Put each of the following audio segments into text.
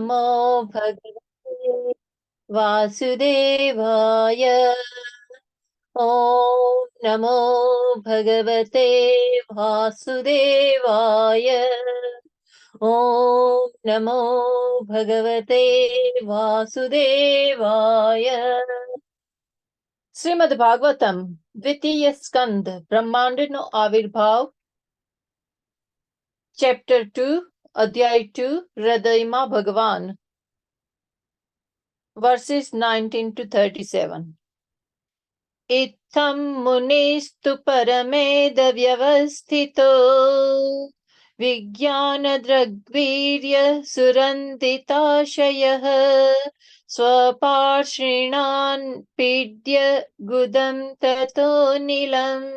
नमो भगवते वासुदेवाय। ॐ नमो भगवते वासुदेवाय। ॐ नमो भगवते वासुदेवाय। श्रीमद् भागवतम द्वितीय स्कंद ब्रह्मांड नो आविर्भाव चैप्टर 2 अध्याय 2 हृदय मा भगवान verses 19 to 37. इत्थं मुनिस्तु परमेदव्यवस्थितो विज्ञानदृग्वीर्य सुरन्दिताशयः स्वपार्षिणान् पीड्य गुदं ततो नीलम्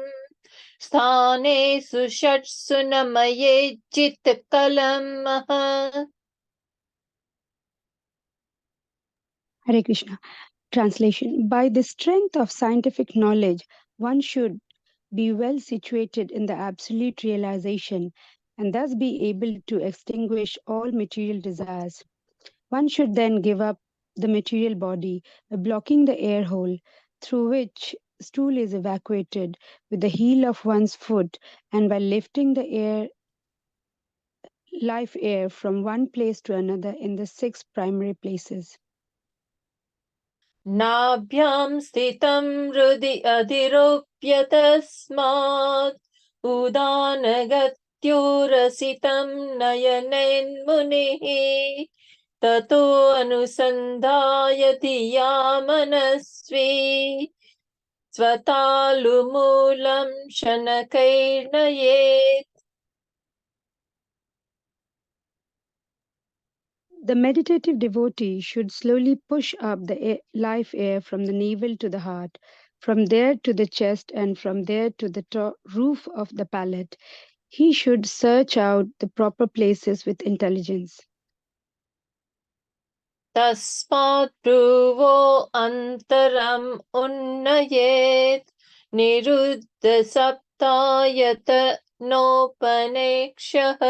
स्थाने सुषट्सु नमये चित्तकलम् Hare Krishna. Translation. By the strength of scientific knowledge, one should be well situated in the absolute realization and thus be able to extinguish all material desires. One should then give up the material body by blocking the air hole through which stool is evacuated with the heel of one's foot and by lifting the life air from one place to another in the 6 primary places. नाभ्यां स्थितं हृदि अधिरोप्य तस्मात् उदानगत्योरसितं नयनेन्मुनिः ततो अनुसन्धाय धिया मनस्वी स्वतालुमूलं शनकैर्नयेत्. The meditative devotee should slowly push up the life air from the navel to the heart, from there to the chest, and from there to the roof of the palate. He should search out the proper places with intelligence. तस्मात् भ्रुवो अन्तरम् उन्नयेत् निरुद्धसप्तायत नोपनेक्षः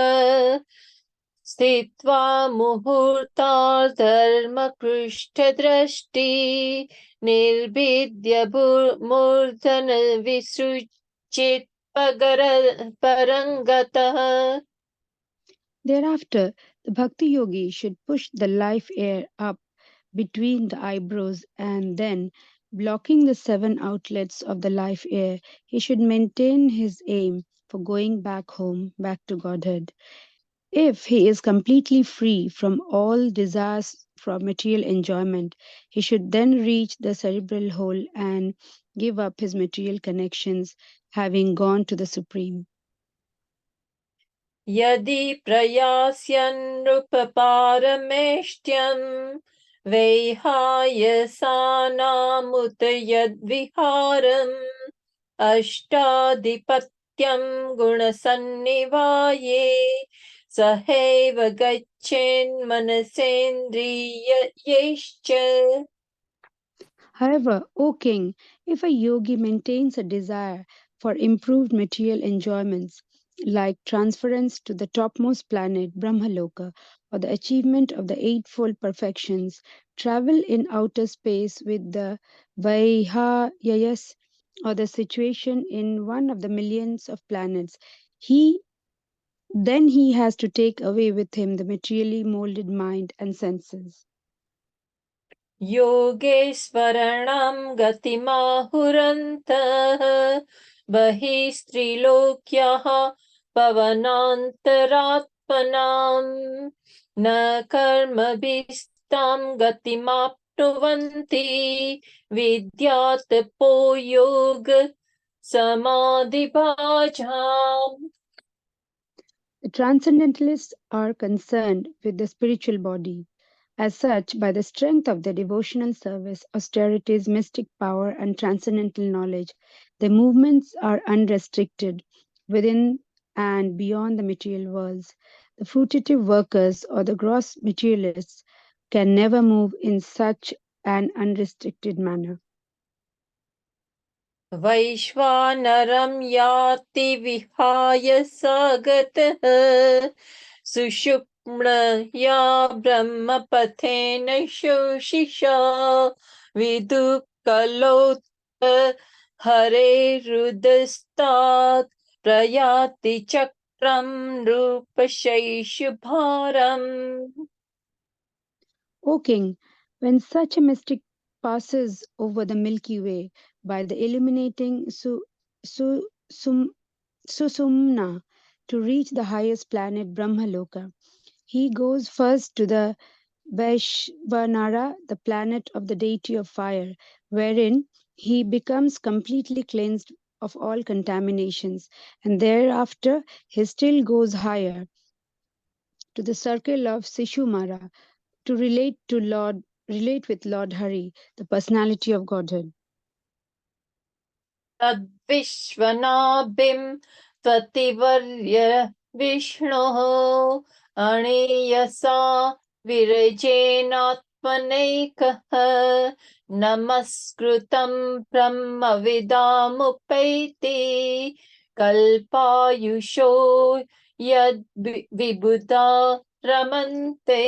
स्थित्वा मुहूर्तार्धर्मपृष्ठदृष्टि निर्भिद्य मूर्धन विसृजित परङ्गतः. Thereafter, the bhakti yogi should push the life air up between the eyebrows and then, blocking the 7 outlets of the life air, he should maintain his aim for going back home, back to Godhead. If he is completely free from all desires for material enjoyment, he should then reach the cerebral hole and give up his material connections, having gone to the Supreme. यदि प्रयास्यन्नृपपारमेष्ट्यम् वैहायसानामुत यद्विहारम् अष्टाधिपत्यं गुणसन्निवाये सहैव गच्छेन्मनसेन्द्रियैश्च. However, O king, if a yogi maintains a desire for improved material enjoyments, like transference to the topmost planet, Brahmaloka, or the achievement of the eightfold perfections, travel in outer space with the Vaihayas, or the situation in one of the millions of planets, then he has to take away with him the materially molded mind and senses. योगेश्वराणां गतिमाहुरन्तः बहिः स्त्रीलोक्याः पवनान्तरात्मनां न कर्मभिस्तां गतिमाप्नुवन्ति विद्यात् पो योग समाधिभाजाम्. The transcendentalists are concerned with the spiritual body. As such, by the strength of their devotional service, austerities, mystic power, and transcendental knowledge, their movements are unrestricted within and beyond the material worlds. The fruitive workers or the gross materialists can never move in such an unrestricted manner. वैश्वानरं याति विहाय स गतः या ब्रह्मपथेन शोषिषा विदुः कलोत् हरेरुदस्तात् प्रयाति चक्रं नृपशैशुभारम्. O king, when such a mystic passes over the Milky Way by the illuminating Sum, Susumna to reach the highest planet Brahmaloka, he goes first to the Vaishvanara, the planet of the deity of fire, wherein he becomes completely cleansed of all contaminations, and thereafter he still goes higher to the circle of Sishumara to relate with Lord Hari, the personality of Godhead. तद्विश्वनाभिं त्वतिवर्य विष्णोः अणीयसा विरजेनात्मनैकः नमस्कृतं ब्रह्मविदामुपैति कल्पायुषो यद्विबुधा रमन्ते.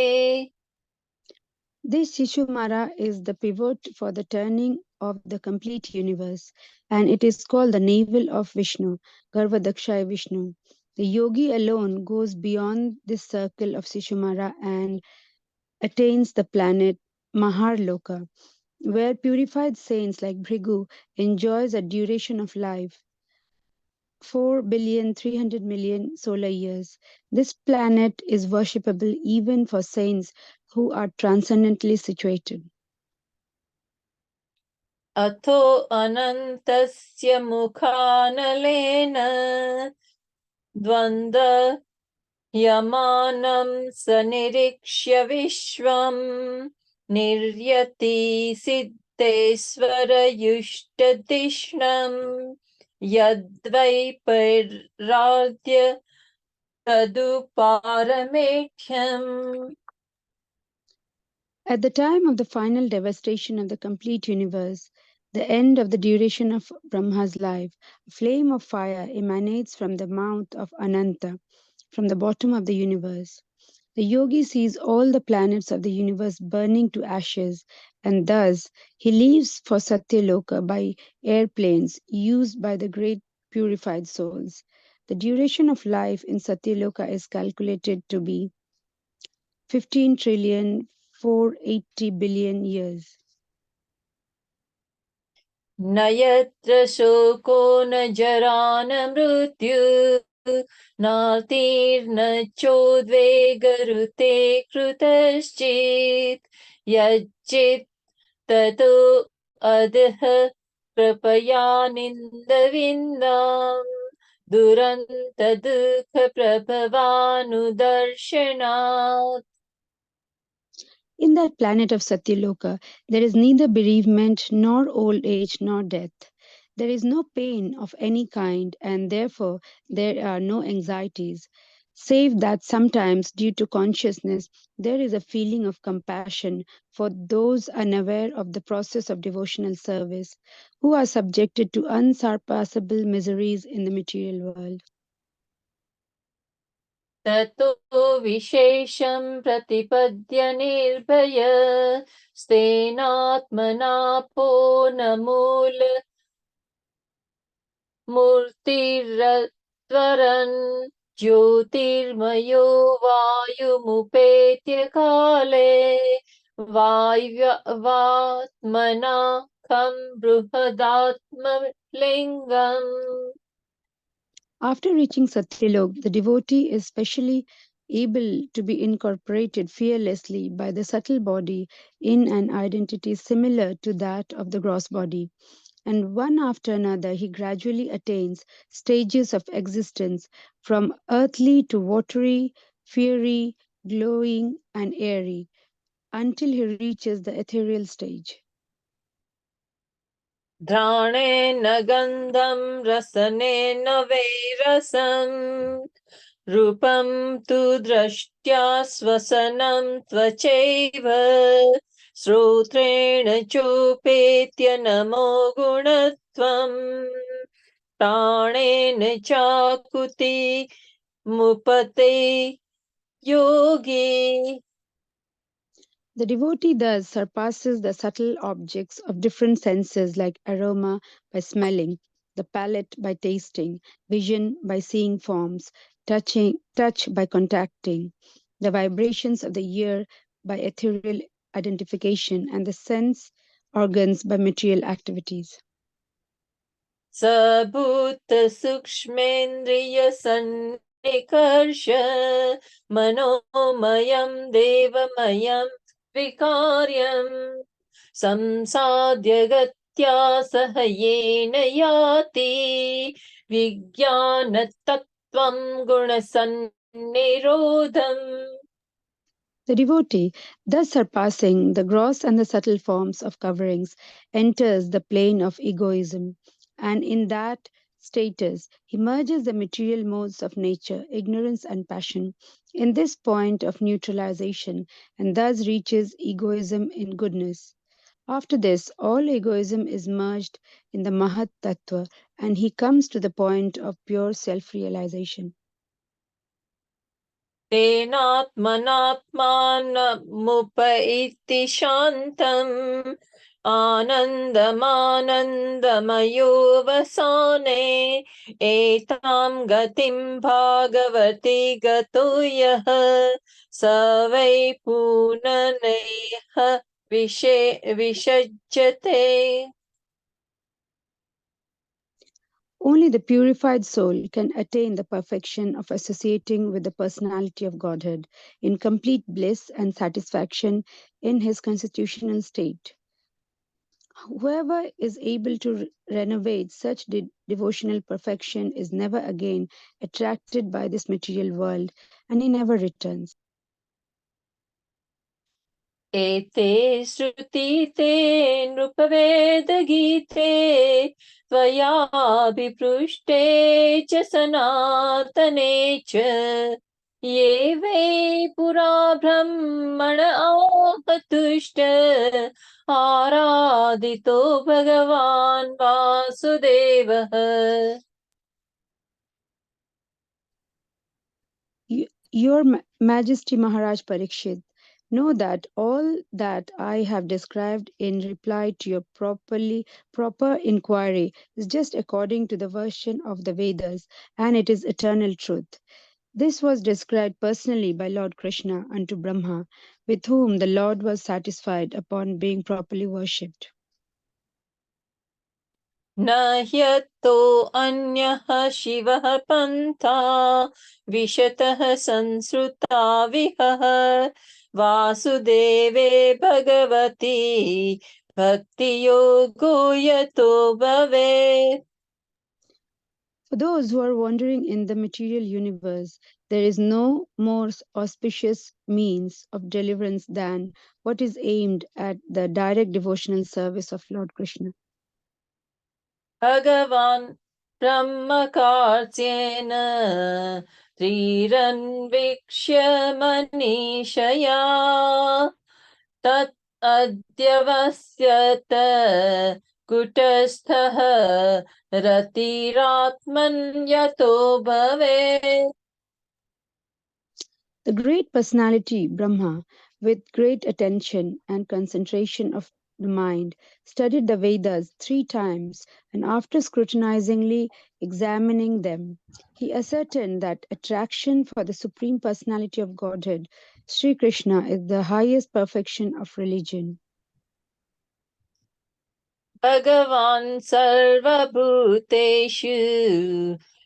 This Shishumara is the pivot for the turning of the complete universe, and it is called the navel of Vishnu, Garvadakshay Vishnu. The yogi alone goes beyond this circle of Shishumara and attains the planet Maharloka, where purified saints like Bhrigu enjoys a duration of life 4,300,000,000 solar years. This planet is worshipable even for saints who are transcendently situated. अथो अनन्तस्य मुखानलेन द्वन्द्वयमानं स निरीक्ष्य विश्वं निर्यति सिद्धेश्वरयुष्टधिष्णं यद्वैपैराद्य तदुपारमेढ्यम्. At the time of the final devastation of the complete universe, the end of the duration of Brahma's life, a flame of fire emanates from the mouth of Ananta, from the bottom of the universe. The yogi sees all the planets of the universe burning to ashes, and thus he leaves for Satyaloka by airplanes used by the great purified souls. The duration of life in Satyaloka is calculated to be 15,480,000,000,000 years. न यत्र शोको न जरा न मृत्युः नातिर्न चोद्वेगरुते कृतश्चित् यच्चित् ततो अधः कृपया निन्दविन्दाम् दुरन्तदुःखप्रभवानुदर्शनात्. In that planet of Satyaloka, there is neither bereavement, nor old age, nor death. There is no pain of any kind, and therefore there are no anxieties, save that sometimes, due to consciousness, there is a feeling of compassion for those unaware of the process of devotional service, who are subjected to unsurpassable miseries in the material world. ततो विशेषं प्रतिपद्य निर्भय स्तेनात्मनापो न मूर्तिरत्वरन् ज्योतिर्मयो वायुमुपेत्य काले वात्मना खं बृहदात्मलिङ्गम्. After reaching Satyalok, the devotee is specially able to be incorporated fearlessly by the subtle body in an identity similar to that of the gross body. And one after another, he gradually attains stages of existence from earthly to watery, fiery, glowing, and airy, until he reaches the ethereal stage. घ्राणेन गन्धं रसनेन वैरसम् रूपं तु दृष्ट्या स्वसनं त्वचैव श्रोत्रेण चोपेत्य नमो गुणत्वम् प्राणेन चाकुति मुपते yogi. The devotee thus surpasses the subtle objects of different senses like aroma by smelling, the palate by tasting, vision by seeing forms, touch by contacting, the vibrations of the ear by ethereal identification, and the sense organs by material activities. Sabhut sukshmendriya sannikarsha manomayam devamayam vikaryam samsadya gatya sahayena yati vijnana tattvam gunasannirodham. The devotee, thus surpassing the gross and the subtle forms of coverings, enters the plane of egoism, and in that status he merges the material modes of nature, ignorance, and passion, in this point of neutralization, and thus reaches egoism in goodness. After this, all egoism is merged in the Mahat Tattva, and he comes to the point of pure self realization. तेनात्मनात्मानमुपैति शान्तम् आनन्दमानन्दमयोऽवसाने एतां गतिं भागवति गतो यः स वै पूर्णनैः विषज्यते. Only the purified soul can attain the perfection of associating with the personality of Godhead in complete bliss and satisfaction in his constitutional state. Whoever is able to renovate such devotional perfection is never again attracted by this material world, and he never returns. एते श्रुतीते नृपवेदगीते त्वयाभिपृष्टे च सनातने च ये वै पुरा ब्रह्मण आहतुष्ट आराधितो भगवान् वासुदेवः. Your Majesty Maharaj Parikshit, know that all that I have described in reply to your proper inquiry is just according to the version of the Vedas, and it is eternal truth. This was described personally by Lord Krishna unto Brahma, with whom the Lord was satisfied upon being properly worshipped. न ह्यतो अन्यः शिवः पन्था विशतः संसृता विहः वासुदेवे भगवती भक्तियोगो यतो भवेत्. For those who are wandering in the material universe, there is no more auspicious means of deliverance than what is aimed at the direct devotional service of Lord Krishna. भगवान् ब्रह्मकार्येण त्रिरन्वीक्ष्य मनीषया तत् अद्यवस्यत कुटस्थः रतिरात्मन् यतो भवेत्. The great personality, Brahma, with great attention and concentration of the mind, studied the Vedas 3 times, and after scrutinizingly examining them, he ascertained that attraction for the Supreme Personality of Godhead, Sri Krishna, is the highest perfection of religion. भगवान् सर्वभूतेषु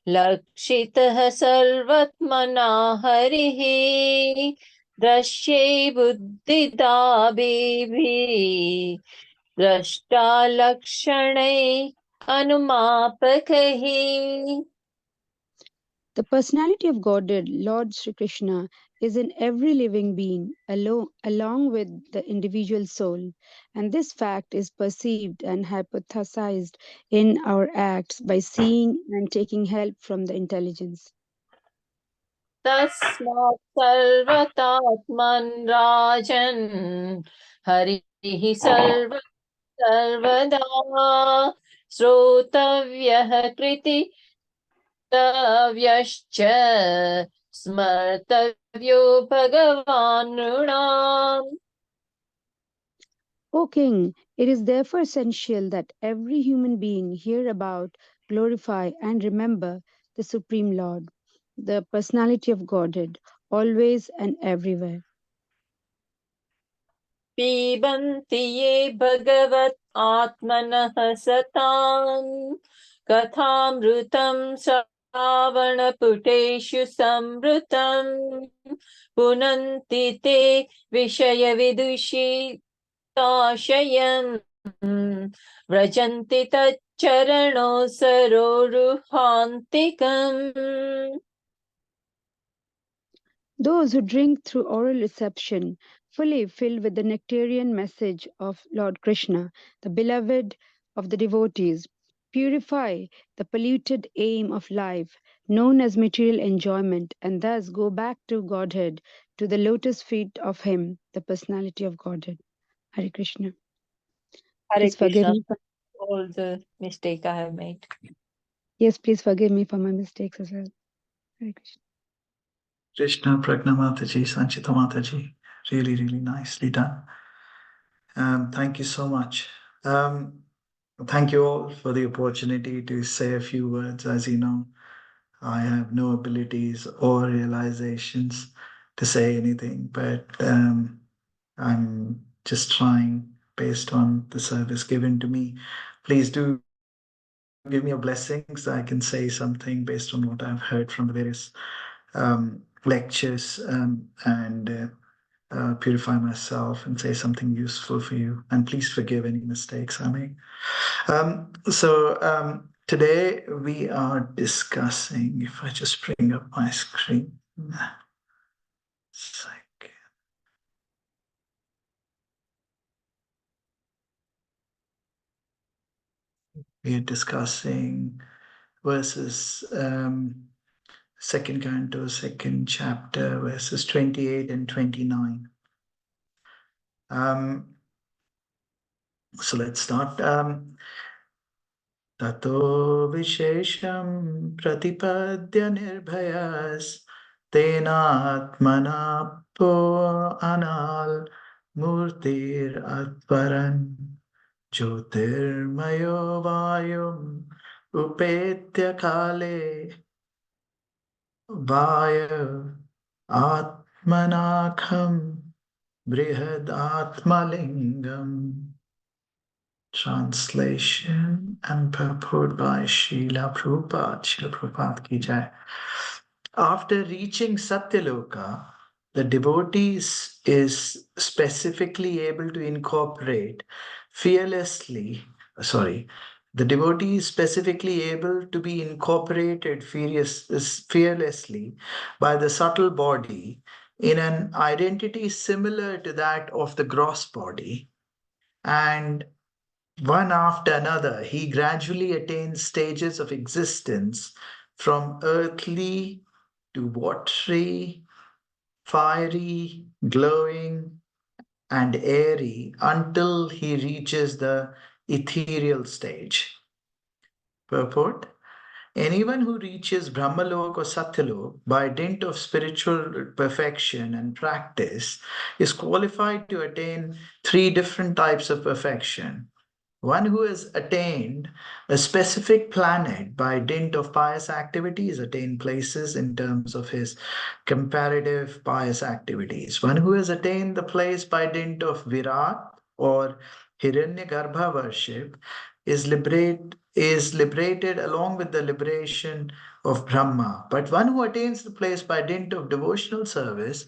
लक्षितः सर्वत्मना हरिः दृश्यै बुद्धिदाभिः द्रष्टालक्षणै अनुमापकैः. The personality of Godhead, Lord Sri Krishna, is in every living being along with the individual soul, and this fact is perceived and hypothesized in our acts by seeing and taking help from the intelligence. तस्मात् सर्वतात्मन् राजन् हरिः सर्वदा श्रोतव्यः कृतितव्यश्च स्मर्तव्यो भगवान् नृणाम्. O King, it is therefore essential that every human being hear about, glorify, and remember the Supreme Lord, the personality of Godhead, always and everywhere. पिबन्ति ये भगवत् आत्मनः सताम् कथामृतं श्रावणपुटेषु संवृतम् पुनन्ति ते विषयविदुषिताशयम् व्रजन्ति तच्चरणौ सरोरुहान्तिकम्. Those who drink through oral reception, fully filled with the nectarian message of Lord Krishna, the beloved of the devotees, purify the polluted aim of life, known as material enjoyment, and thus go back to Godhead, to the lotus feet of Him, the personality of Godhead. Hare Krishna. Hare Please forgive Krishna, me. all the mistake I have made. Yes, please forgive me for my mistakes as well. Hare Krishna. Krishna Pragna Mataji, Sanchita Mataji. Really, really nicely done. Thank you so much. Thank you all for the opportunity to say a few words. As you know, I have no abilities or realizations to say anything, but I'm just trying based on the service given to me. Please do give me your blessings. I can say something based on what I've heard from the various lectures and purify myself and say something useful for you. And please forgive any mistakes I make. Today we are discussing, if I just bring up my screen. Second. We are discussing verses second canto, second chapter, verses 28 and 29. So let's start. Tato vishesham pratipatya nirbhayas tenatmana po anal murtir atparan jyotirmayo vayum upetya kale vaya atmanakham brihad atmalingam. Translation and purport by Srila Prabhupada. Srila Prabhupada ki jai. After reaching Satyaloka, the devotee is specifically able to incorporate fearlessly, sorry, the devotee is specifically able to be incorporated fearlessly by the subtle body in an identity similar to that of the gross body, and one after another, he gradually attains stages of existence from earthly to watery, fiery, glowing, and airy until he reaches the ethereal stage. Purport: anyone who reaches Brahmalok or Satyalok by dint of spiritual perfection and practice is qualified to attain three different types of perfection. One who has attained a specific planet by dint of pious activities attained places in terms of his comparative pious activities. One who has attained the place by dint of Virat or Hiranyagarbha worship is liberated along with the liberation of Brahma. But one who attains the place by dint of devotional service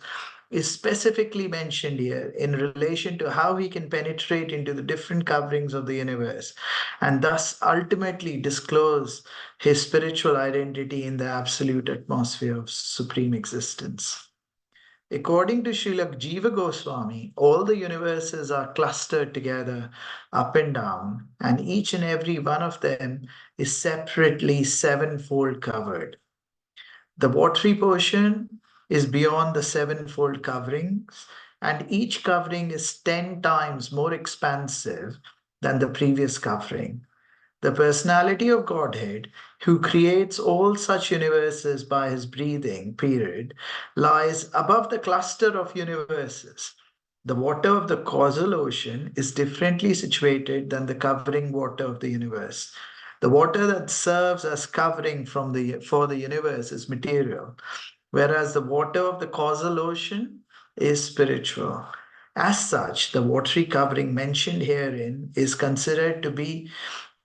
is specifically mentioned here in relation to how he can penetrate into the different coverings of the universe and thus ultimately disclose his spiritual identity in the absolute atmosphere of supreme existence. According to Srila Jiva Goswami, all the universes are clustered together up and down, and each and every one of them is separately sevenfold covered. The watery portion is beyond the sevenfold coverings, and each covering is 10 times more expansive than the previous covering. The personality of Godhead who creates all such universes by his breathing period, lies above the cluster of universes. The water of the causal ocean is differently situated than the covering water of the universe. The water that serves as covering for the universe is material, whereas the water of the causal ocean is spiritual. As such, the watery covering mentioned herein is considered to be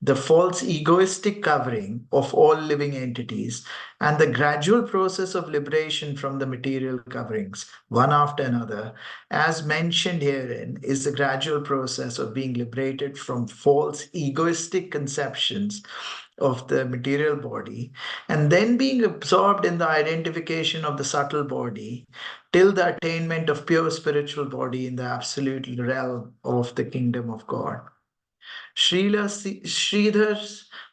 the false egoistic covering of all living entities, and the gradual process of liberation from the material coverings, one after another, as mentioned herein, is the gradual process of being liberated from false egoistic conceptions of the material body, and then being absorbed in the identification of the subtle body till the attainment of pure spiritual body in the absolute realm of the kingdom of God. Sridhar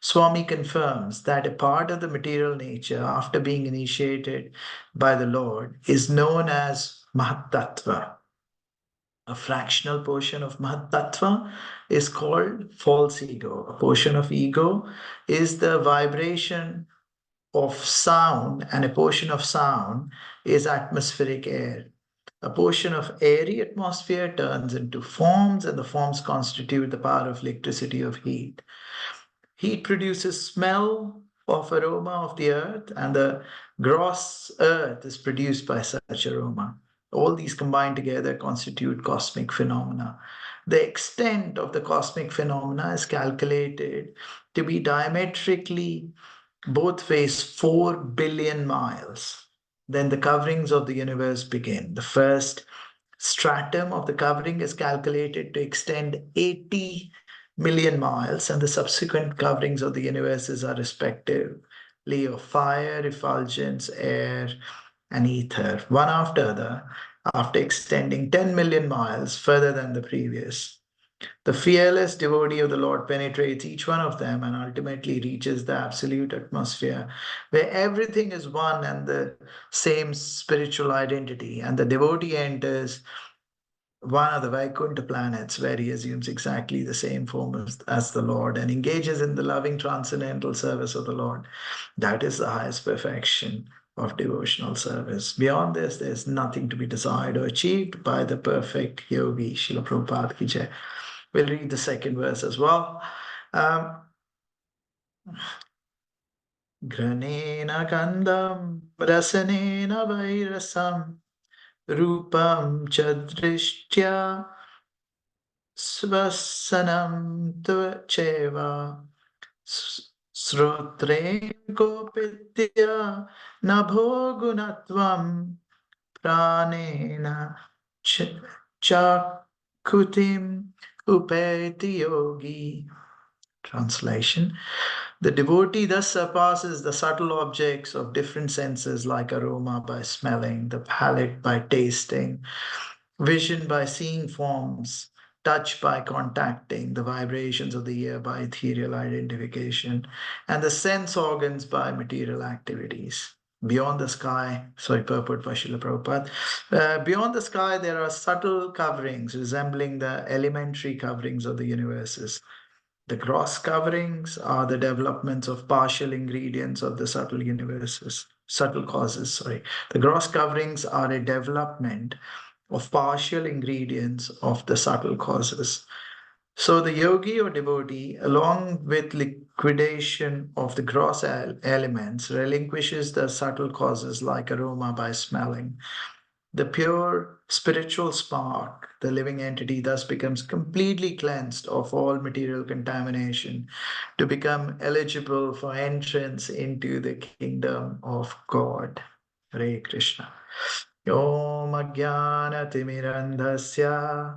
Swami confirms that a part of the material nature, after being initiated by the Lord, is known as Mahatattva. A fractional portion of Mahatattva is called false ego. A portion of ego is the vibration of sound, and a portion of sound is atmospheric air. A portion of airy atmosphere turns into forms, and the forms constitute the power of electricity of heat. Heat produces smell of aroma of the earth, and the gross earth is produced by such aroma. All these combined together constitute cosmic phenomena. The extent of the cosmic phenomena is calculated to be diametrically both ways 4 billion miles. Then the coverings of the universe begin. The first stratum of the covering is calculated to extend 80 million miles, and the subsequent coverings of the universes are respectively of fire, effulgence, air, and ether, one after other, after extending 10 million miles further than the previous. The fearless devotee of the Lord penetrates each one of them and ultimately reaches the absolute atmosphere where everything is one and the same spiritual identity. And the devotee enters one of the Vaikuntha planets where he assumes exactly the same form as the Lord and engages in the loving transcendental service of the Lord. That is the highest perfection of devotional service. Beyond this, there's nothing to be desired or achieved by the perfect yogi. Srila Prabhupada ki jai. We'll read the second verse as well. Granena gandham rasanena vairasam rupam chadrishtya svasanam tvacheva srotre gopitya nabho gunatvam pranena chakutim upeti yogi. Translation. The devotee thus surpasses the subtle objects of different senses like aroma by smelling, the palate by tasting, vision by seeing forms, touch by contacting, the vibrations of the ear by ethereal identification, and the sense organs by material activities. Beyond the sky, purport by Srila Prabhupada, beyond the sky there are subtle coverings resembling the elementary coverings of the universes. The gross coverings are the developments of partial ingredients of the subtle universes, subtle causes, sorry. The gross coverings are a development of partial ingredients of the subtle causes. So the yogi or devotee, along with liquidation of the gross elements, relinquishes the subtle causes like aroma by smelling. The pure spiritual spark, the living entity, thus becomes completely cleansed of all material contamination to become eligible for entrance into the kingdom of God. Hare Krishna. Om Ajnana Timirandhasya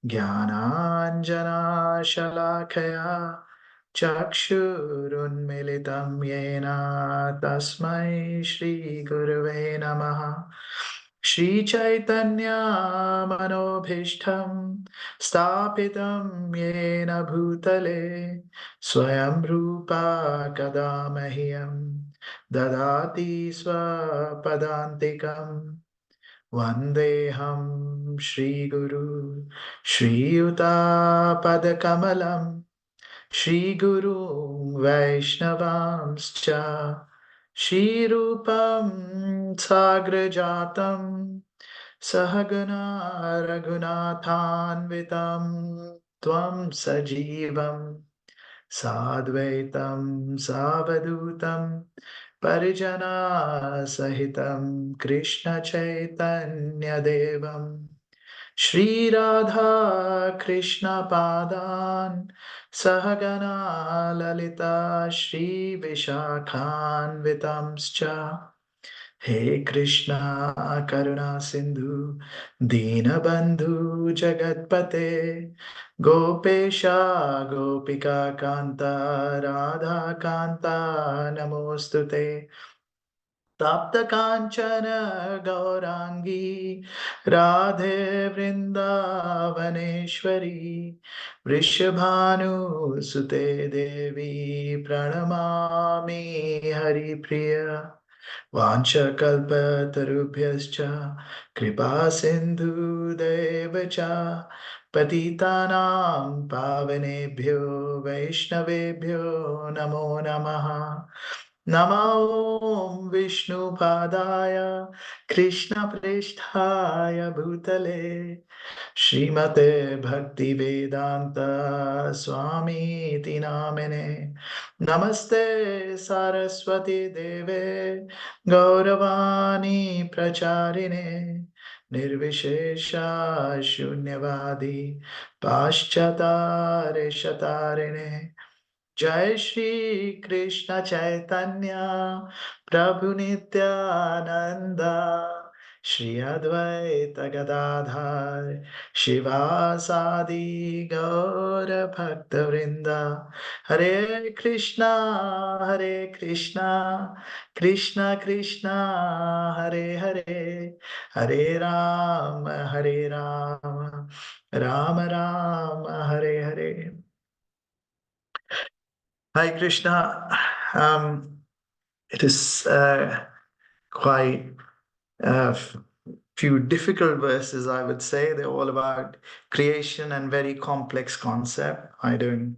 Jnananjana Shalakaya Chakshurunmilitam Yena Tasmai Shri Gurave Namaha. Shri Chaitanya Manobhishtam Stapitam Yena Bhutale Swayam Rupa Kadamahyam Dadati Swapadantikam Vandeham Shri Guru Shri Yuta Padakamalam Shri Guru Vaishnavamscha Shri Rupam Sagrajatam Sahagana Raghunathanvitam Tvam Sajivam Sadvaitam Savadutam Parijana Sahitam Krishna Chaitanya Devam Shri Radha Krishna Padan Sahagana Lalita Shri Vishakhan Vitamscha He Krishna Karuna Sindhu Dinabandhu Jagatpate Gopesha Gopika Kanta Radha Kanta Namostute Tapta Kanchana Gaurangi Radhe Vrindavaneshwari Vrishabhanu Sute Devi Pranamami Hari Priya Vanchakalpatarubhyascha Kripa Sindhu Devacha Patitanam Pavanebhyo Vaishnavebhyo Namo Namaha Namo Vishnu Padaya Krishna Pristhaya Bhutale Srimate Bhakti Vedanta Swami Iti Namine Namaste Saraswati Deve Gauravani Pracharine Nirvishesha Shunyavadi Paschatare Shatarine Jai Shri Krishna Chaitanya Prabhu Nityananda Shri Advaita Gadadhar Shivasadi Gaura Bhakta Vrinda Hare Krishna Hare Krishna Krishna Krishna Hare Hare Hare Rama Hare Rama Rama Rama Hare Hare. Hi Krishna. It is quite a few difficult verses, I would say. They're all about creation and very complex concept. I don't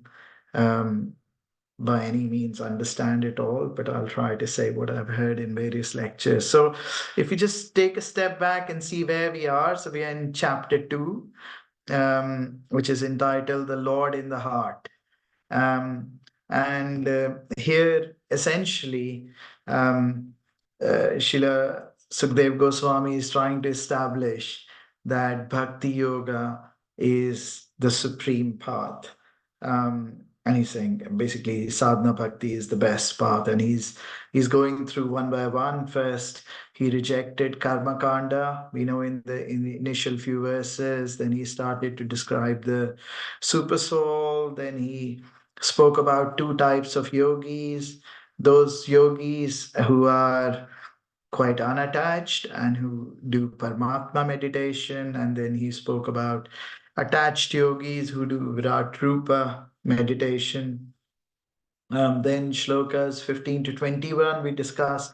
by any means understand it all, but I'll try to say what I've heard in various lectures. So if you just take a step back and see where we are. So we are in chapter 2, which is entitled The Lord in the Heart. And here, essentially, Srila Sukdev Goswami is trying to establish that Bhakti Yoga is the supreme path. And he's saying basically sadhana bhakti is the best path, and he's going through one by one. First, he rejected karma kanda, we know, in the initial few verses. Then he started to describe the super soul. Then he spoke about two types of yogis, those yogis who are quite unattached and who do Paramatma meditation. And then he spoke about attached yogis who do Virat Rupa meditation. Then shlokas 15 to 21, we discussed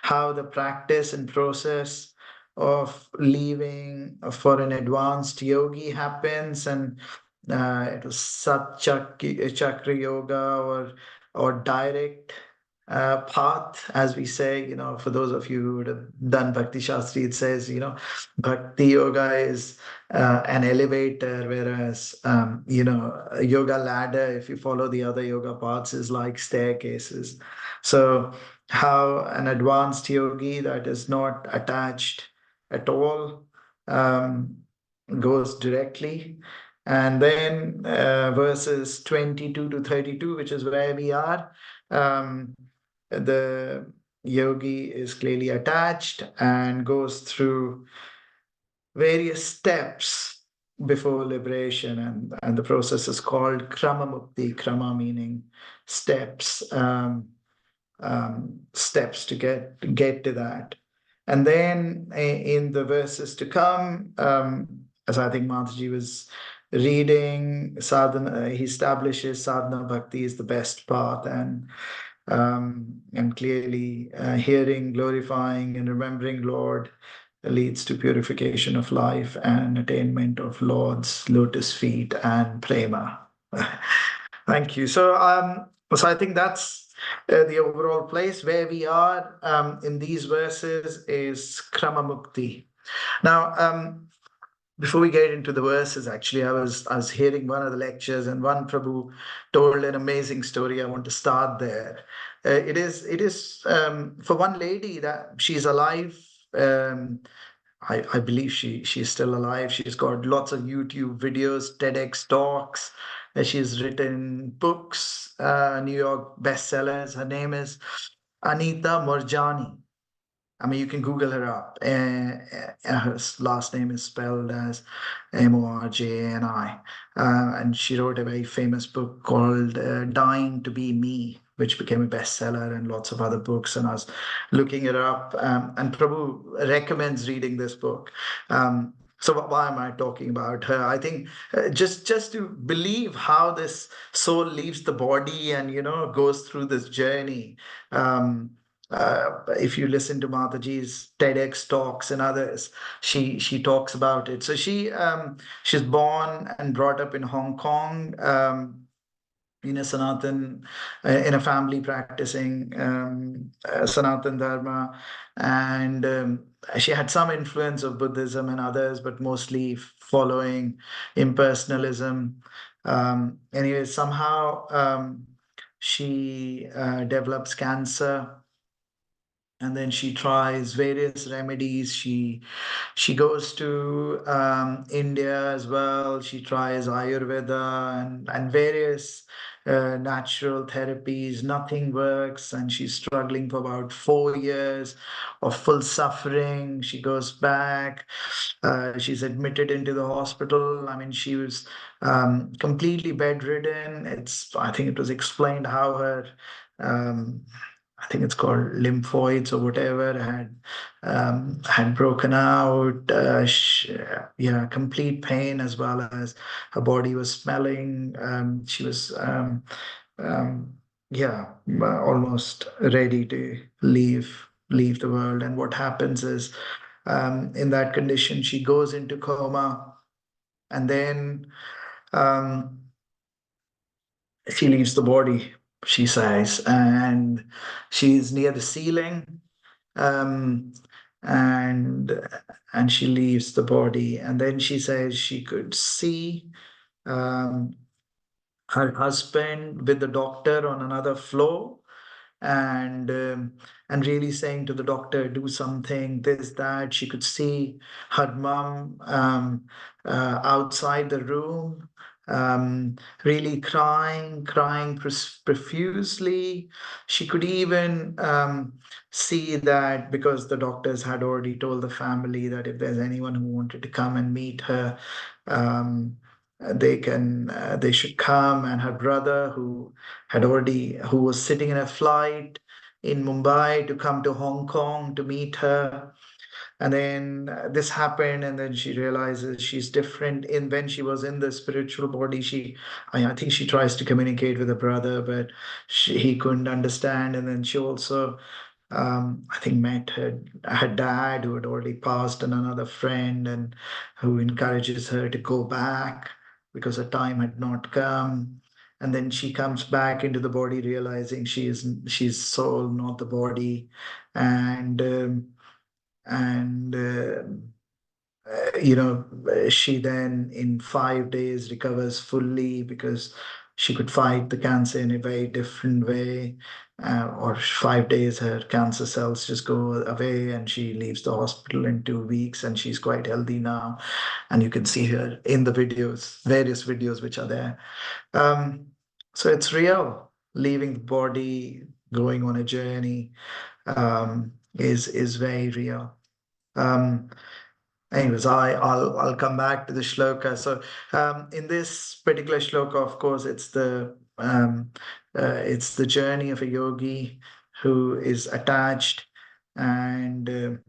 how the practice and process of leaving for an advanced yogi happens, and it was Sat Chakra Yoga, or direct path, as we say. For those of you who would have done Bhakti Shastri, it says, Bhakti Yoga is an elevator, whereas, a yoga ladder, if you follow the other yoga paths, is like staircases. So how an advanced yogi that is not attached at all goes directly. And then verses 22 to 32, which is where we are, the yogi is clearly attached and goes through various steps before liberation, and the process is called krama mukti, krama meaning steps, steps to get to that. And then in the verses to come, as I think Mataji was reading, sadhana, he establishes sadhana bhakti is the best path, and clearly hearing, glorifying, and remembering Lord leads to purification of life and attainment of Lord's lotus feet and prema. Thank you. So I think that's the overall place where we are in these verses is Krama Mukti. Now, before we get into the verses, actually, I was hearing one of the lectures, and one Prabhu told an amazing story. I want to start there. It is for one lady that she's alive. Um, I believe she's still alive. She's got lots of YouTube videos, TEDx talks. She's written books, New York bestsellers. Her name is Anita Morjani. I mean, you can Google her up. Her last name is spelled as Morjani. And she wrote a very famous book called Dying to Be Me, which became a bestseller, and lots of other books. And I was looking it up. And Prabhu recommends reading this book. So why am I talking about her? I think just to believe how this soul leaves the body and goes through this journey. If you listen to Mataji's TEDx talks and others, she talks about it. So she's born and brought up in Hong Kong. In a Sanatan, in a family practicing Sanatan Dharma, and she had some influence of Buddhism and others, but mostly following impersonalism. Anyway, somehow she develops cancer, and then she tries various remedies. She goes to India as well. She tries Ayurveda and various natural therapies. Nothing works, and she's struggling for about 4 years of full suffering. She goes back. She's admitted into the hospital. I mean, she was completely bedridden. I think it was explained how her um, I think it's called lymphoids or whatever had broken out. Yeah, complete pain, as well as her body was smelling. She was um, yeah, almost ready to leave the world. And what happens is, in that condition, she goes into coma, and then um, she leaves the body, she says, and she's near the ceiling, um, and and she leaves the body, and then she says she could see um, her husband with the doctor on another floor, and and really saying to the doctor, do something, this, that. She could see her mom outside the room, really crying profusely. She could even see that, because the doctors had already told the family that if there's anyone who wanted to come and meet her, um, they should come. And her brother, who was sitting in a flight in Mumbai to come to Hong Kong to meet her. And then this happened, and then she realizes she's different. In When she was in the spiritual body, I think she tries to communicate with her brother, but he couldn't understand. And then she also, I think, met her dad, who had already passed, and another friend, and who encourages her to go back because her time had not come. And then she comes back into the body, realizing she's soul, not the body. And and she then in 5 days recovers fully, because she could fight the cancer in a very different way. Or 5 days, her cancer cells just go away, and she leaves the hospital in 2 weeks, and she's quite healthy now. And you can see her in the videos, various videos which are there. um, so it's real. Leaving the body, going on a journey, is very real. um, Anyways, I'll come back to the shloka. So, in this particular shloka, of course, it's the journey of a yogi who is attached, and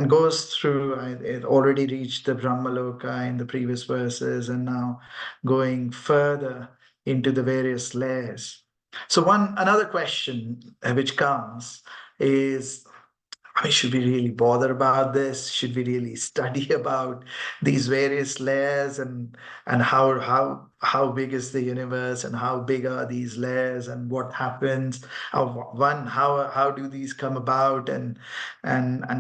goes through. It already reached the Brahmaloka in the previous verses, and now going further into the various layers. So, another question which comes is, I mean, should we really bother about this? Should we really study about these various layers, and how big is the universe, and how big are these layers, and what happens? How do these come about, and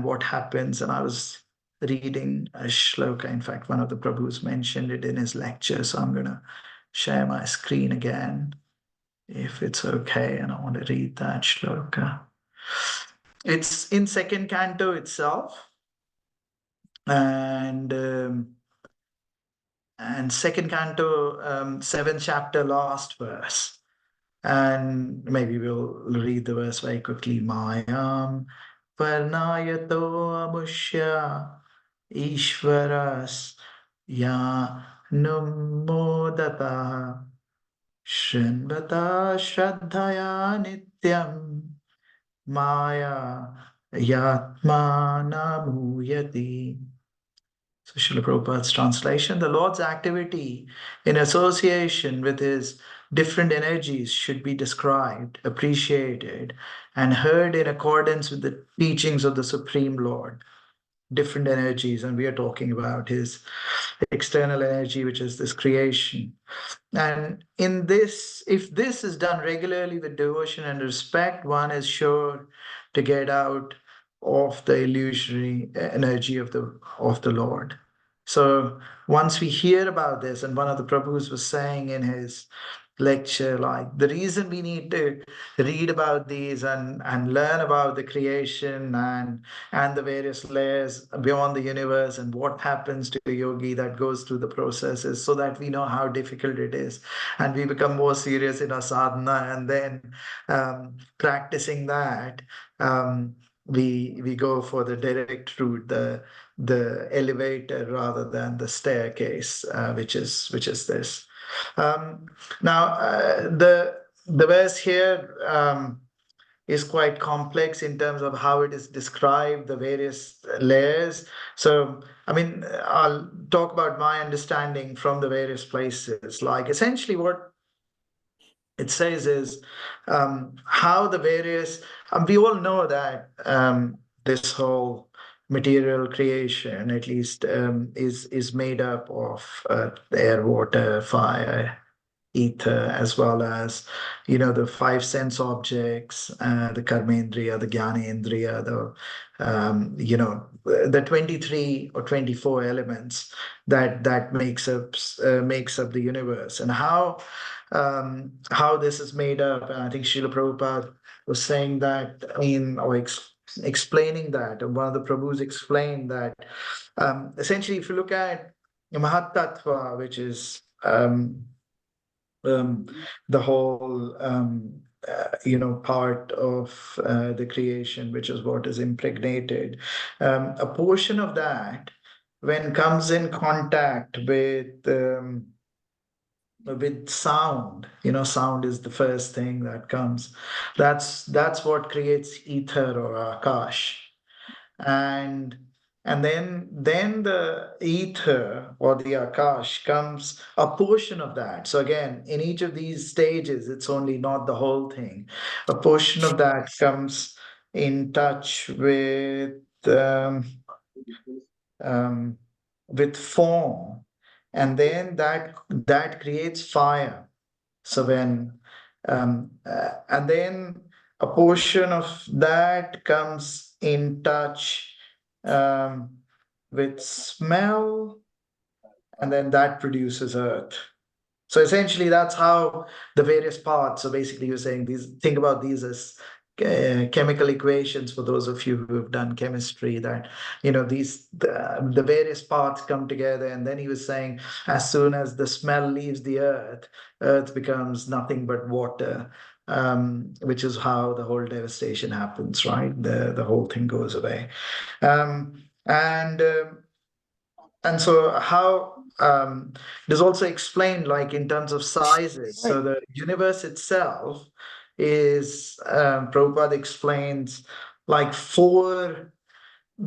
what happens? And I was reading a shloka. In fact, one of the Prabhus mentioned it in his lecture, so I'm going to share my screen again, if it's okay, and I want to read that shloka. It's in second canto itself, and second canto, seventh chapter, last verse. And maybe we'll read the verse very quickly. Mayam Varnayato Amushya Ishvaras Ya Numodata Shinvata Shraddhaya Nityam Maya Yatmana Muyati. So Srila Prabhupada's translation: the Lord's activity in association with his different energies should be described, appreciated, and heard in accordance with the teachings of the Supreme Lord. Different energies, and we are talking about his external energy, which is this creation. And in this, if this is done regularly with devotion and respect, one is sure to get out of the illusory energy of the Lord. So once we hear about this, and one of the Prabhus was saying in his lecture, like, the reason we need to read about these and learn about the creation and the various layers beyond the universe and what happens to a yogi that goes through the process is so that we know how difficult it is, and we become more serious in our sadhana, and then practicing that, we go for the direct route, the elevator rather than the staircase, which is this. Now, the verse here is quite complex in terms of how it is described, the various layers. So, I mean, I'll talk about my understanding from the various places. Like, essentially, what it says is how the various, we all know that this whole material creation, at least, is made up of air, water, fire, ether, as well as, the five sense objects, the karmendriya, the jnanendriya, the 23 or 24 elements that makes up the universe, and how this is made up. And I think Srila Prabhupada was saying that, or explaining that, and one of the Prabhus explained that essentially, if you look at Mahat Tattva, which is the whole part of the creation, which is what is impregnated, a portion of that, when comes in contact with sound, sound is the first thing that comes. That's what creates ether or akash. And and then the ether or the akash comes a portion of that. So again, in each of these stages, it's only not the whole thing. A portion of that comes in touch um, with form, and then that creates fire. So and then a portion of that comes in touch with smell, and then that produces earth. So essentially, that's how the various parts. So basically, you're saying think about these as chemical equations for those of you who have done chemistry. That the various parts come together, and then he was saying, as soon as the smell leaves the earth becomes nothing but water, which is how the whole devastation happens. Right, the whole thing goes away, and. And so how it is also explained, like, in terms of sizes. So the universe itself is, Prabhupada explains, like 4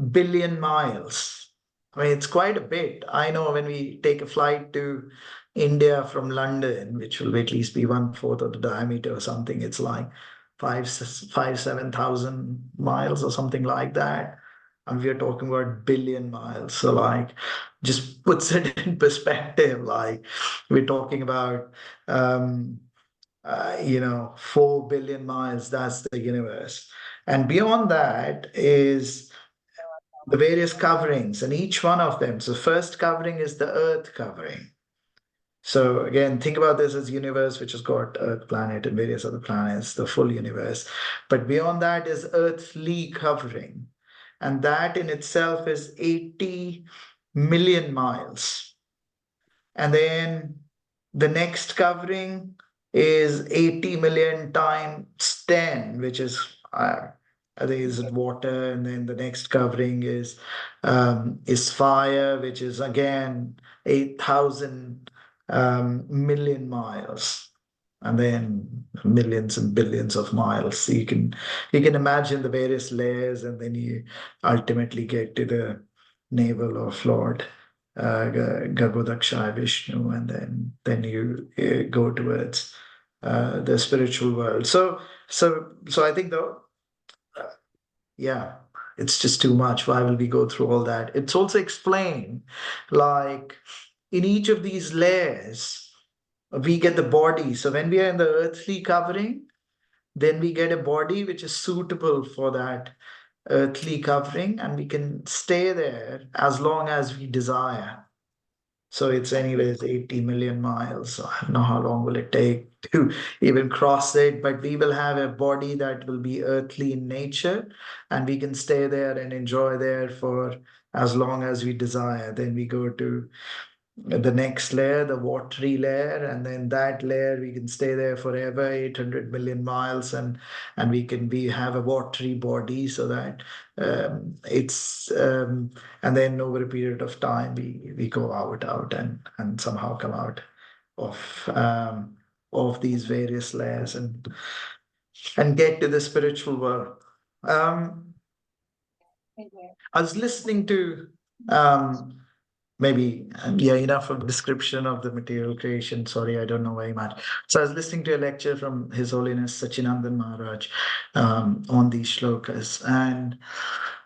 billion miles. I mean, it's quite a bit. I know when we take a flight to India from London, which will at least be 1/4 of the diameter or something, it's like 7,000 miles or something like that. And we are talking about billion miles. So like just puts it in perspective. Like we're talking about 4 billion miles, that's the universe. And beyond that is the various coverings, and each one of them. So, first covering is the Earth covering. So, again, think about this as universe, which has got Earth, planet, and various other planets, the full universe. But beyond that is earthly covering. And that in itself is 80 million miles. And then the next covering is 80 million times 10, which is, I think, is water. And then the next covering is fire, which is again 8,000 million miles. And then millions and billions of miles. So you can imagine the various layers, and then you ultimately get to the navel of Lord Garbhodaksha Vishnu, and then you go towards the spiritual world. So I think though, yeah, it's just too much. Why will we go through all that? It's also explained, like in each of these layers, we get the body. So when we are in the earthly covering, then we get a body which is suitable for that earthly covering, and we can stay there as long as we desire. So it's anyways 80 million miles. So I don't know how long will it take to even cross it, but we will have a body that will be earthly in nature, and we can stay there and enjoy there for as long as we desire. Then we go to the next layer, the watery layer, and then that layer we can stay there forever, 800 million miles, and we can be have a watery body, so that it's and then over a period of time we go out and somehow come out of these various layers and get to the spiritual world. I was listening to maybe yeah, enough of description of the material creation. Sorry, I don't know very much. So I was listening to a lecture from His Holiness Sachinandan Maharaj on these shlokas, and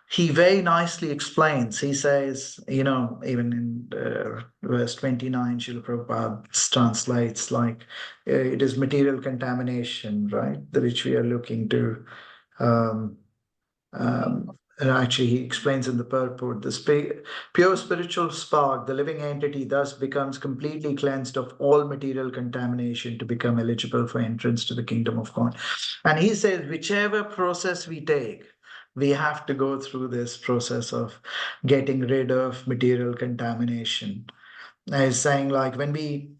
he very nicely explains. He says, even in verse 29, Srila Prabhupada translates like it is material contamination, right? Which we are looking to. And actually, he explains in the purport the pure spiritual spark, the living entity, thus becomes completely cleansed of all material contamination to become eligible for entrance to the kingdom of God. And he says, whichever process we take, we have to go through this process of getting rid of material contamination. And he's saying, like, when we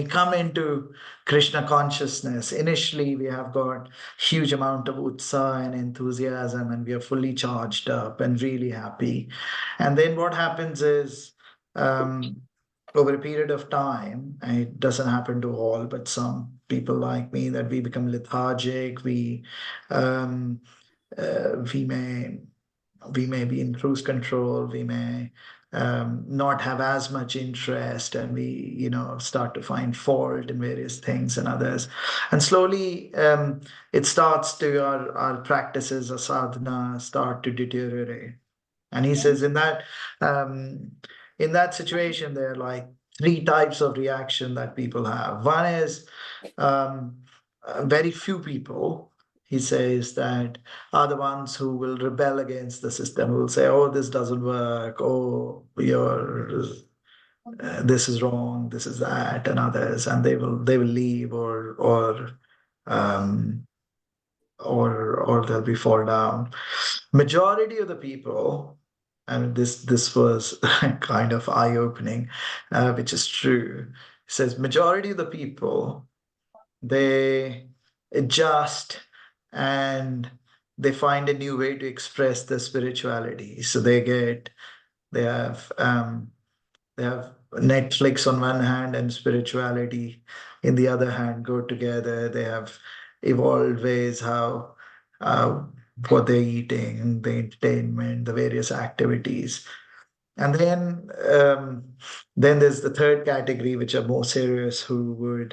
come into Krishna consciousness, initially we have got huge amount of utsaha and enthusiasm, and we are fully charged up and really happy. And then what happens is, over a period of time, and it doesn't happen to all, but some people like me, that we become lethargic. Um, we may be in cruise control. We may not have as much interest, and we start to find fault in various things and others, and slowly it starts to our practices, our sadhana start to deteriorate. And he says in that situation there are like three types of reaction that people have. One is um, very few people, he says, that are the ones who will rebel against the system, who will say, oh, this doesn't work, oh, this is wrong, this is that, and others, and they will leave, um, or they'll be fall down. Majority of the people, and this was kind of eye-opening, which is true. It says majority of the people, they adjust, and they find a new way to express their spirituality. So they have Netflix on one hand and spirituality in the other hand go together. They have evolved ways how uh, what they're eating, the entertainment, the various activities. And then there's the third category, which are more serious, who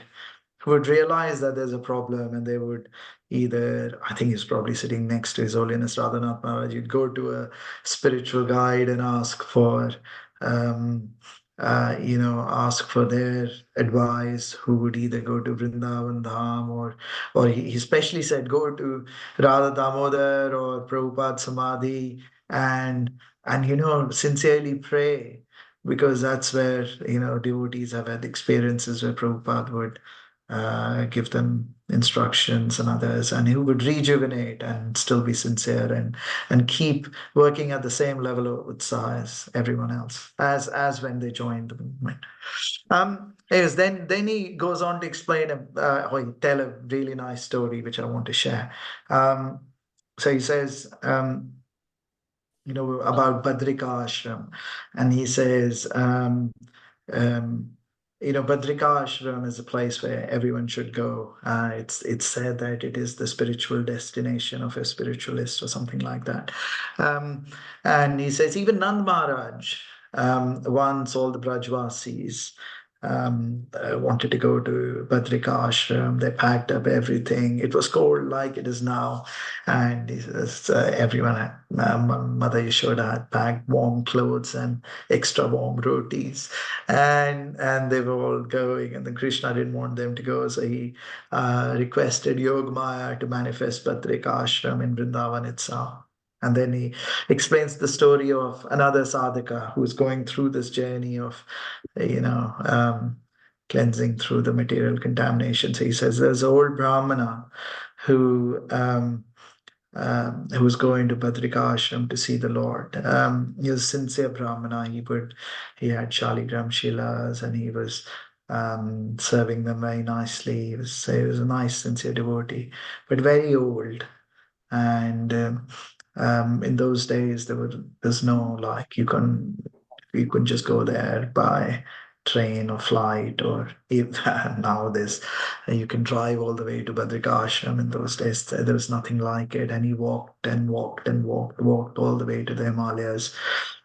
would realize that there's a problem, and they would either, I think he's probably sitting next to His Holiness Radhanath Maharaj, you'd go to a spiritual guide and ask for, ask for their advice, who would either go to Vrindavan Dham, or he especially said, go to Radha Damodar or Prabhupada Samadhi, and sincerely pray, because that's where, devotees have had experiences where Prabhupada would give them instructions and others, and who would rejuvenate and still be sincere and keep working at the same level of utsaha as everyone else, as when they joined the movement. Yes, then he goes on to explain or tell a really nice story which I want to share. So he says, about Badrika Ashram, and he says, um, Badrika Ashram is a place where everyone should go. It's said that it is the spiritual destination of a spiritualist or something like that. And he says even Nand Maharaj, once all the Brajvasis wanted to go to Badrika Ashram. They packed up everything. It was cold like it is now. And he says, everyone, Mother Yashoda had packed warm clothes and extra warm rotis. And they were all going. And then Krishna didn't want them to go. So he requested Yogamaya to manifest Badrika Ashram in Vrindavan itself. And then he explains the story of another sadhaka who's going through this journey of, cleansing through the material contamination. So he says there's an old Brahmana who was going to Badrika Ashram to see the Lord. He was a sincere Brahmana. He had Shaligram Shilas, and he was serving them very nicely. He was a nice, sincere devotee, but very old. And in those days, there's no, like, you could just go there by train or flight, or if nowadays you can drive all the way to Badrika Ashram. In those days, there was nothing like it. And he walked and walked and walked all the way to the Himalayas.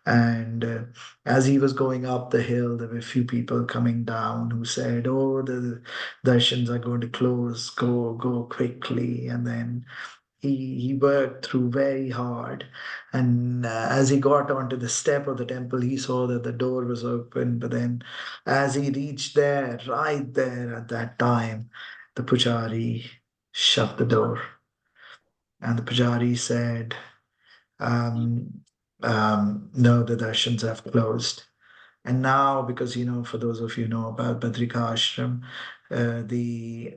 And as he was going up the hill, there were a few people coming down who said, "Oh, the darshans are going to close. Go quickly." And then he worked through very hard, and as he got onto the step of the temple, he saw that the door was open. But then as he reached there, right there at that time, the pujari shut the door, and the pujari said, no, the darshans have closed. And now, because for those of you know about Badrika Ashram, the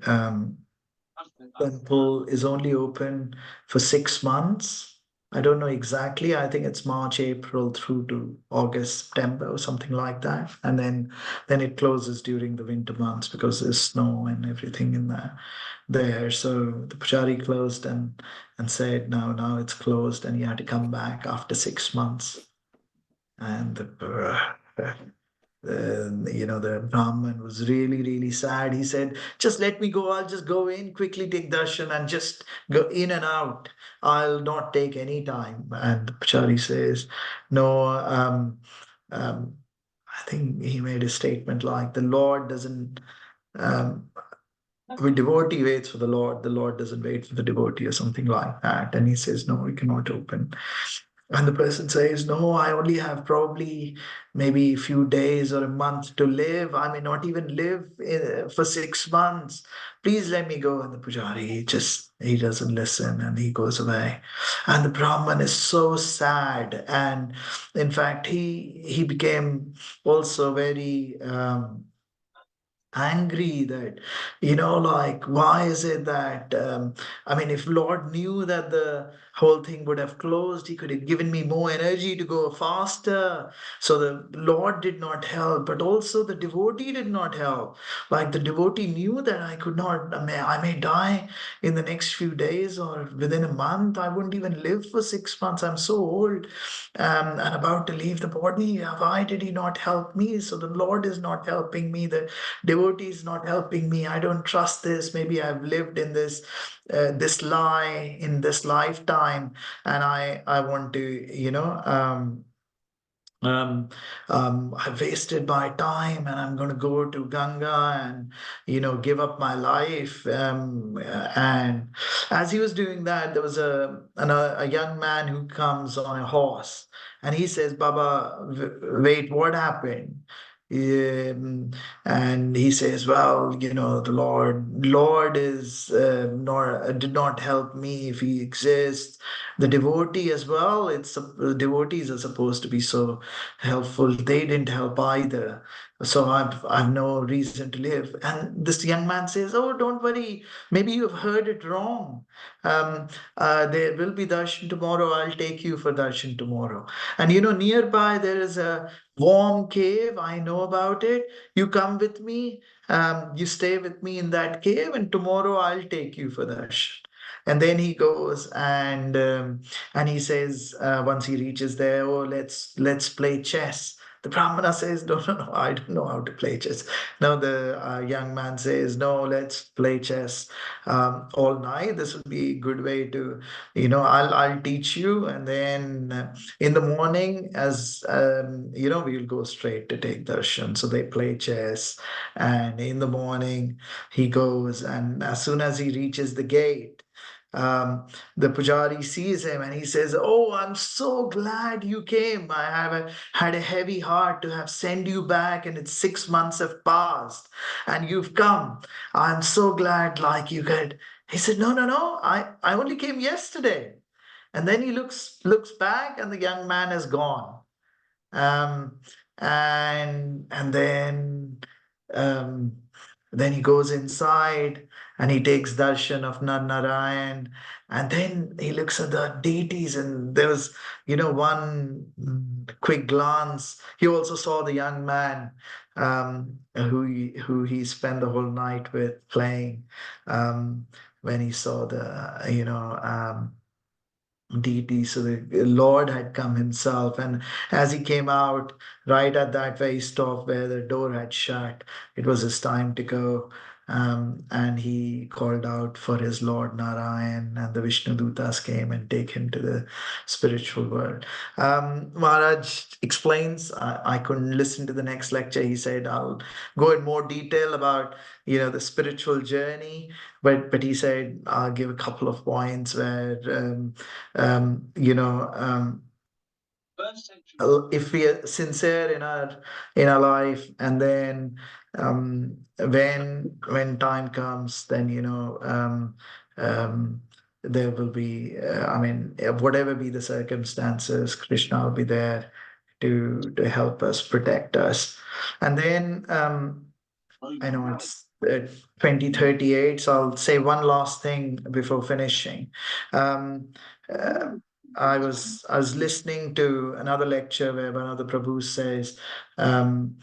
temple is only open for 6 months. I don't know exactly. I think it's March, April through to August, September, or something like that. And then it closes during the winter months because there's snow and everything in there. So the Pujari closed and said, no, now it's closed, and he had to come back after 6 months. And the Brahman was really, really sad. He said, just let me go. I'll just go in, quickly take darshan and just go in and out. I'll not take any time. And the Pachari says, no, I think he made a statement like, the Lord doesn't, when devotee waits for the Lord doesn't wait for the devotee, or something like that. And he says, no, we cannot open. And the person says, no, I only have probably maybe a few days or a month to live. I may not even live for 6 months. Please let me go. And the pujari he doesn't listen, and he goes away. And the Brahman is so sad. And in fact, he became also very angry that, like, why is it that, if Lord knew that the whole thing would have closed, he could have given me more energy to go faster. So the Lord did not help, but also the devotee did not help. Like, the devotee knew that I could not, I may die in the next few days or within a month. I wouldn't even live for 6 months. I'm so old, and about to leave the body. Why did he not help me? So the Lord is not helping me. The devotee is not helping me. I don't trust this. Maybe I've lived in this lie in this lifetime, and I want to um, I've wasted my time and I'm going to go to Ganga and, give up my life. And as he was doing that, there was a young man who comes on a horse and he says, Baba, wait, what happened? And he says, well, the Lord is nor did not help me if he exists. The devotee as well, the devotees are supposed to be so helpful. They didn't help either. So I've no reason to live. And this young man says, oh, don't worry. Maybe you've heard it wrong. Um, there will be darshan tomorrow. I'll take you for darshan tomorrow. And nearby there is a warm cave. I know about it. You come with me. You stay with me in that cave, and tomorrow I'll take you for darshan. And then he goes and he says, once he reaches there, oh, let's play chess. The Brahmana says, no, no, no, I don't know how to play chess. Now the young man says, no, let's play chess all night. This would be a good way to, I'll teach you, and then in the morning, as we'll go straight to take darshan. So they play chess, and in the morning he goes, and as soon as he reaches the gate, um, the pujari sees him and he says, oh, I'm so glad you came. I had a heavy heart to have sent you back, and it's 6 months have passed and you've come. I'm so glad, like you could. He said, no, no, no, I only came yesterday. And then he looks back and the young man is gone. Um, and um, then he goes inside and he takes darshan of Narayan, and then he looks at the deities, and there was, one quick glance. He also saw the young man who he spent the whole night with playing. When he saw the, deity. So the Lord had come himself. And as he came out, right at that very stop where the door had shut, it was his time to go. And he called out for his Lord Narayan, and the Vishnu Dutas came and take him to the spiritual world. Maharaj explains, I couldn't listen to the next lecture. He said, I'll go in more detail about, the spiritual journey. But he said, I'll give a couple of points where, um, you know, um, if we are sincere in our life, and then when time comes, then there will be, whatever be the circumstances, Krishna will be there to help us, protect us. And then I know it's 2038, so I'll say one last thing before finishing. Um, uh, I was listening to another lecture where one of the Prabhu says, and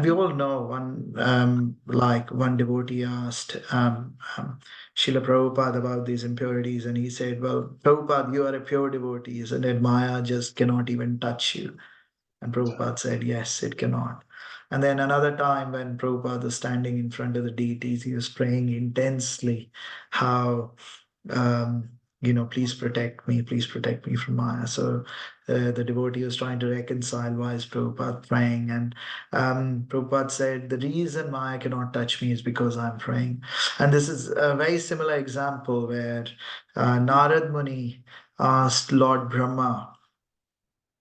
we all know one, like one devotee asked Srila Prabhupada about these impurities, and he said, well, Prabhupada, you are a pure devotee, isn't it? Maya just cannot even touch you. And Prabhupada said, yes, it cannot. And then another time when Prabhupada was standing in front of the deities, he was praying intensely how, please protect me from Maya. So the devotee was trying to reconcile why is Prabhupada praying. And Prabhupada said, the reason Maya cannot touch me is because I'm praying. And this is a very similar example where Narad Muni asked Lord Brahma,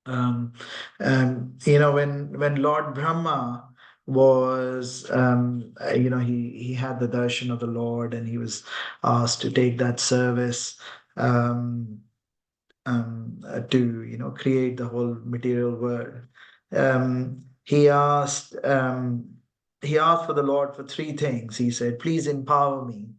um, when Lord Brahma was, he had the darshan of the Lord, and he was asked to take that service to create the whole material world. Um, he asked he asked for the Lord for three things. He said, "Please empower me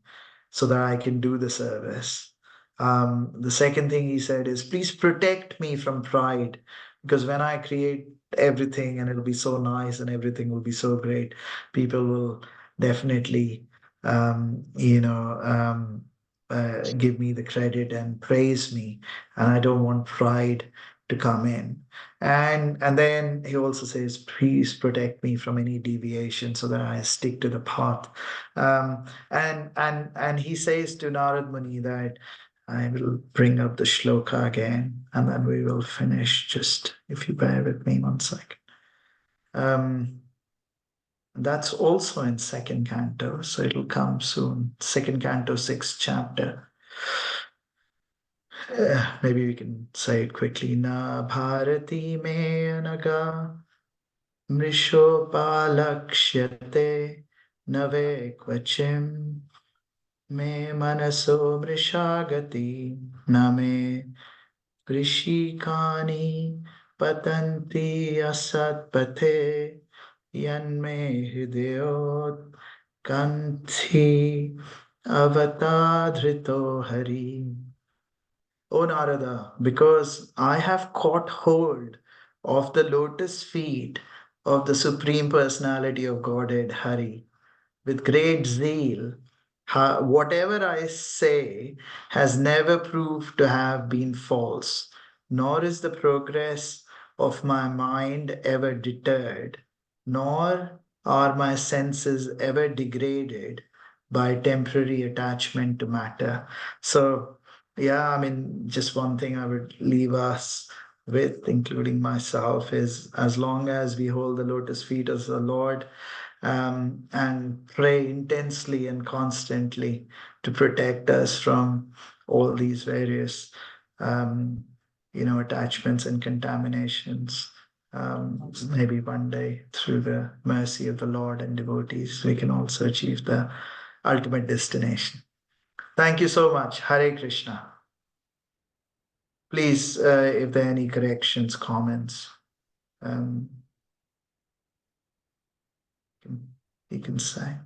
so that I can do the service." The second thing he said is, please protect me from pride, because when I create everything and it'll be so nice and everything will be so great, people will definitely, give me the credit and praise me, and I don't want pride to come in. And then he also says, please protect me from any deviation so that I stick to the path. And he says to Narad Muni that I will bring up the shloka again, and then we will finish. Just if you bear with me 1 second. That's also in second canto, so it'll come soon. Second canto, 6th chapter. Maybe we can say it quickly. Na bharati me anaga mrishopalakshyate nave kvachim me manaso mrishagati name krishikani patanti asatpathe yanme hridayot kanthi avatadhrito hari. O Narada, because I have caught hold of the lotus feet of the Supreme Personality of Godhead, Hari, with great zeal, whatever I say has never proved to have been false, nor is the progress of my mind ever deterred, nor are my senses ever degraded by temporary attachment to matter. So, yeah, I mean, just one thing I would leave us with, including myself, is as long as we hold the lotus feet of the Lord, and pray intensely and constantly to protect us from all these various, attachments and contaminations. Maybe one day, through the mercy of the Lord and devotees, we can also achieve the ultimate destination. Thank you so much. Hare Krishna. Please, if there are any corrections, comments, you can say.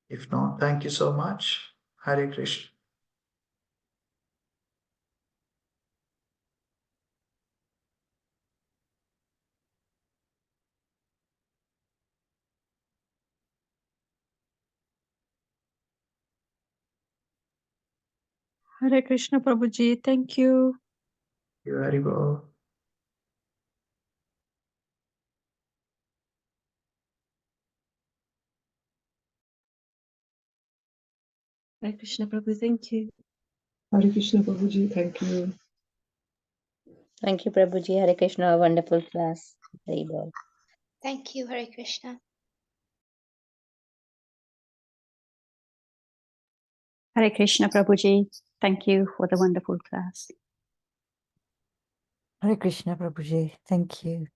If not, thank you so much. Hare Krishna. Hare Krishna, Prabhuji. Thank you. You very well. Hare Krishna, Prabhu. Thank you. Hare Krishna, Prabhuji. Thank you. Thank you, Prabhuji. Hare Krishna, a wonderful class. Very well. Thank you, Hare Krishna. Hare Krishna, Prabhuji. Thank you for the wonderful class. Hare Krishna, Prabhuji. Thank you.